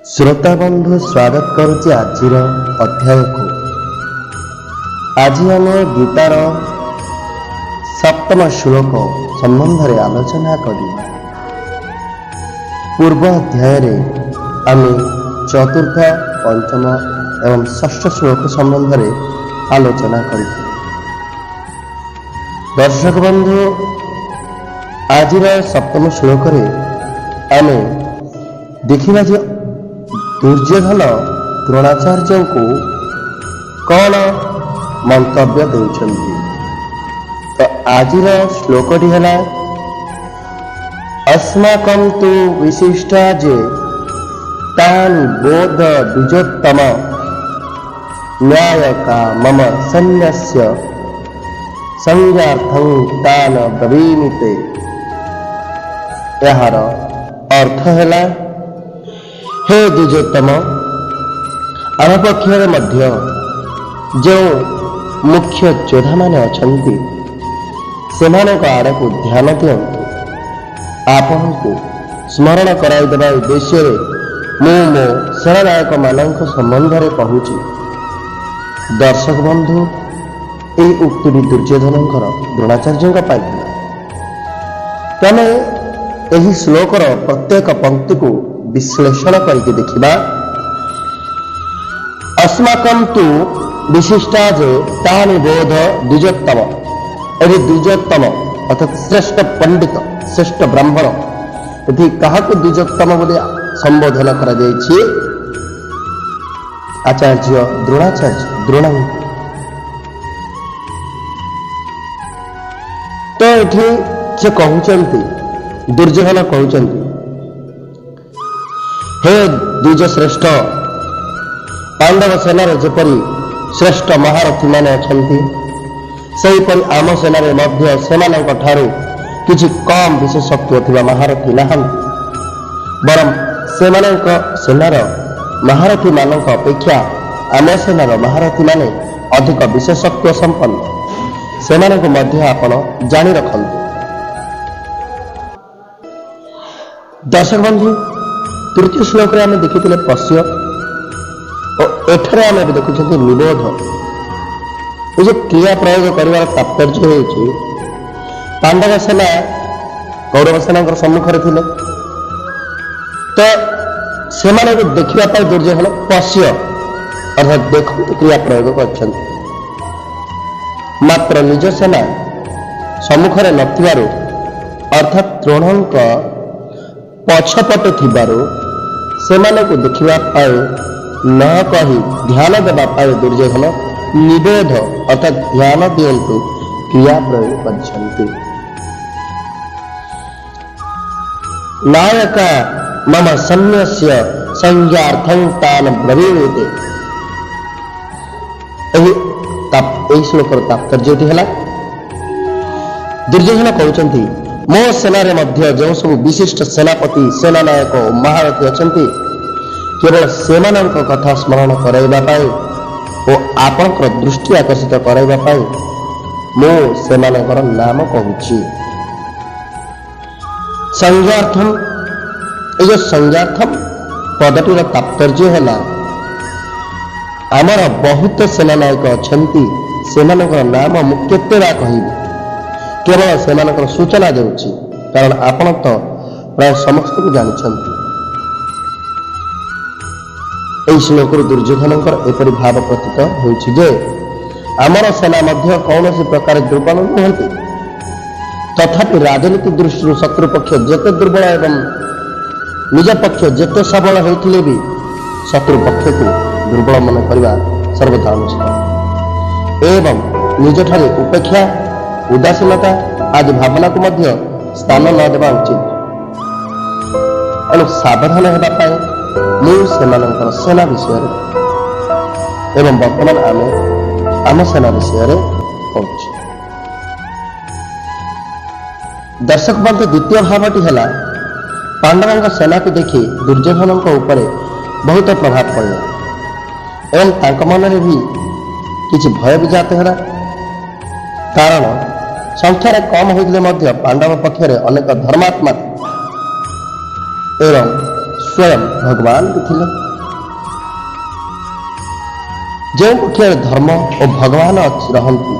श्रोता बंधु स्वागत करुच्ची आजिर अध्याय को। आज आम गीतार सप्तम श्लोक संबंध में आलोचना करिबा। पूर्व अध्याय रे आम चतुर्थ पंचम एवं षष्ठ श्लोक संबंध में आलोचना करी। दर्शक बंधु आजिर सप्तम श्लोक रे आम देखिबा जे दुर्योधन द्रोणाचार्य को कौन मंतव्य देउछन्ति। तो आजिर श्लोकटी है अस्माकं तु विशिष्टा जे तान् बोध द्विजोत्तम न्यायका मम सन्न्यस्य संज्ञार्थं तान् ब्रवीमिते। यार अर्थ है हे द्विजोत्तम आम पक्षर मध्य जो मुख्य योद्धा माने अछंती सेमानक आड़ को ध्यान दियंतु। आपण को स्मरण कराई देबा उद्देश्य मु मो सेनानायक मानक संबंध में कहूची। दर्शक बंधु यही उक्ति दुर्योधन द्रोणाचार्य पाइला। तमे यही श्लोकर प्रत्येक पंक्ति को विश्लेषण करके देखिबा। अस्माकं तु विशिष्टा जे तानि बोध द्विजोत्तम। यदि द्विजोत्तम अर्थात श्रेष्ठ पंडित श्रेष्ठ ब्राह्मण यदि कहा द्विजोत्तम बोले संबोधन करा जायछि आचार्य द्रोणाचार्य द्रोण। तो एठी से कहउचंती दुर्योधन कहउचंती हे द्विज श्रेष्ठ पांडव सेना जेपरी श्रेष्ठ महारथी माने अछंती सेहीपरि आम सेना मध्य सेमानक ठारू किछि कम विशेषत्व थिबा महारथी नाहंती। बरं सेमानक सेनार महारथी मानक अपेक्षा आम सेनार महारथी माने अधिक विशेषत्व संपन्न सेमानक मध्य आपण जानि रखंतु। दर्शक बंधु तृतीय श्लोक आम देखी पश्य और एठारे आम देखुं निबोध। ये जो क्रिया प्रयोग कर तात्पर्य हो पांडव सेना कौरव सेना सम्मुख थे तो से देखा दुर्योधन पश्य अर्थात देखते क्रिया प्रयोग कर मात्र निज सेना सम्मुख नथिबारु अर्थात द्रोणक पछपटे थिबारु सेमानकु देखिबा पाए न कही ध्यान देबा पाए दुर्योधन निबोध अर्थात ध्यान दियंतु क्रिया प्रयोग करछन्ति। नायका मम सन्न्यस्य संज्ञार्थं तान् ब्रवीमिते। एही श्लोकर तात्पर्य है दुर्योधन कहउचन्ति मो सेना मध्य जो सब विशिष्ट सेनापति सेनानायक महारथी अछंती केवल सेमानक कथा स्मरण कराइबा पाए और आपनकर दृष्टि आकर्षित कराइबा पाए मो सेमानकर नाम कहूची। संज्ञार्थम ए जो संज्ञार्थम पदटीर तात्पर्य है आमर बहुत सेनानायक अछंती सेमानकर नाम मुख्यत्वे कहबी केवल सेमानकर सूचना देउची कारण आपण तो प्राय समस्त को जानिछंती। एही श्लोक दुर्योधनकर एपरि भाव प्रतीत होउछि जे आमर सेना मध्य कौनसी प्रकार दुर्बल नहंती तथापि राजनीति दृष्टि शत्रु पक्ष जेते दुर्बल एवं निज पक्ष जेते सबल होइथिले भी शत्रु पक्ष को दुर्बल मन करबा सर्वथा अनुचित एवं निज ठारे उपेक्षा उदासीनता आदि भावना को मध्य स्थान न देवा उचित। अनु सावधान हेबा पाए मु सेमानकर सेना विषय एवं वर्तमान आम सेना विषय कहूँ। दर्शक बंधु द्वितीय भावटी है पांडवों सेना को देखि दुर्योधन उपरे बहुत प्रभाव पड़ा एवं तांक मन में भी किसी भय भी जाते है कारण संख्यार कम होते पांडव पक्षर अनेक धर्मात्मा एवं ସ୍ୱୟଂ ଭଗବାନ ବି ଥିଲେ। ଯେଉଁ ପକ୍ଷରେ ଧର୍ମ ଓ ଭଗବାନ ରହନ୍ତି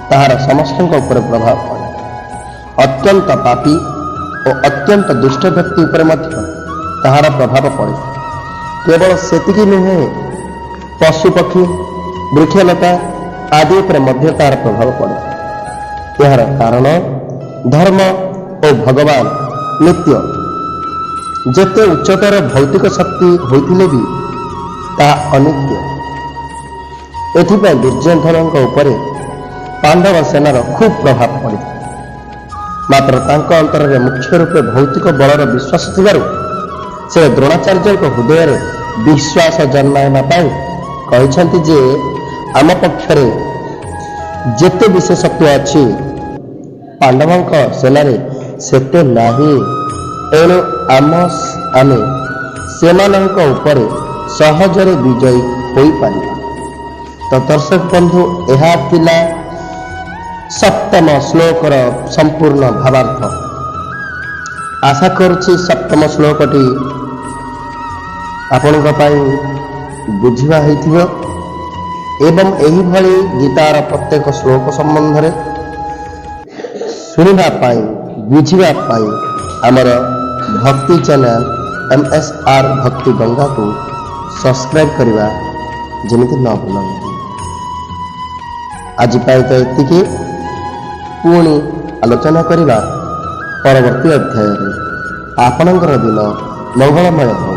ତାହାର ସମସ୍ତଙ୍କ ଉପରେ ପ୍ରଭାବ ପଡ଼େ। ଅତ୍ୟନ୍ତ ପାପୀ ଓ ଅତ୍ୟନ୍ତ ଦୁଷ୍ଟ ବ୍ୟକ୍ତି ଉପରେ ମଧ୍ୟ ତାହାର ପ୍ରଭାବ ପଡ଼େ। କେବଳ ସେତିକି ନୁହେଁ, ପଶୁପକ୍ଷୀ ବୃକ୍ଷଲତା ଆଦି ଉପରେ ମଧ୍ୟ ତାହାର ପ୍ରଭାବ ପଡ଼େ। ଏହାର କାରଣ ଧର୍ମ ଓ ଭଗବାନ ନିତ୍ୟ। ଯେତେ ଉଚ୍ଚତର ଭୌତିକ ଶକ୍ତି ହୋଇଥିଲେ ବି ତାହା ଅନିତ୍ୟ। ଏଥିପାଇଁ ଦୁର୍ଯ୍ୟୋଧନଙ୍କ ଉପରେ ପାଣ୍ଡବ ସେନାର ଖୁବ୍ ପ୍ରଭାବ ପଡ଼ିଥାଏ। ମାତ୍ର ତାଙ୍କ ଅନ୍ତରରେ ମୁଖ୍ୟ ରୂପେ ଭୌତିକ ବଳର ବିଶ୍ୱାସ ଥିବାରୁ ସେ ଦ୍ରୋଣାଚାର୍ଯ୍ୟଙ୍କ ହୃଦୟରେ ବିଶ୍ୱାସ ଜନ୍ମାଇବା ପାଇଁ କହିଛନ୍ତି ଯେ ଆମ ପକ୍ଷରେ ଯେତେ ବିଶେଷତ୍ୱ ଅଛି ପାଣ୍ଡବଙ୍କ ସେନାରେ ସେତେ ନାହିଁ। ଏଣୁ ଆମେ ସେମାନଙ୍କ ଉପରେ ସହଜରେ ବିଜୟୀ ହୋଇପାରିବା। ତ ଦର୍ଶକ ବନ୍ଧୁ, ଏହା ଥିଲା ସପ୍ତମ ଶ୍ଲୋକର ସମ୍ପୂର୍ଣ୍ଣ ଭାବାର୍ଥ। ଆଶା କରୁଛି ସପ୍ତମ ଶ୍ଲୋକଟି ଆପଣଙ୍କ ପାଇଁ ବୁଝିବା ହୋଇଥିବ ଏବଂ ଏହିଭଳି ଗୀତାର ପ୍ରତ୍ୟେକ ଶ୍ଲୋକ ସମ୍ବନ୍ଧରେ ଶୁଣିବା ପାଇଁ ବୁଝିବା ପାଇଁ ଆମର ଭକ୍ତି ଚ୍ୟାନେଲ MSR ଭକ୍ତି ଗଙ୍ଗାକୁ ସବସ୍କ୍ରାଇବ୍ କରିବା ଯେମିତି ନ ଭୁଲନ୍ତି। ଆଜି ପାଇଁ ତ ଏତିକି। ପୁଣି ଆଲୋଚନା କରିବା ପରବର୍ତ୍ତୀ ଅଧ୍ୟାୟରେ। ଆପଣଙ୍କର ଦିନ ମଙ୍ଗଳମୟ ହେଉ।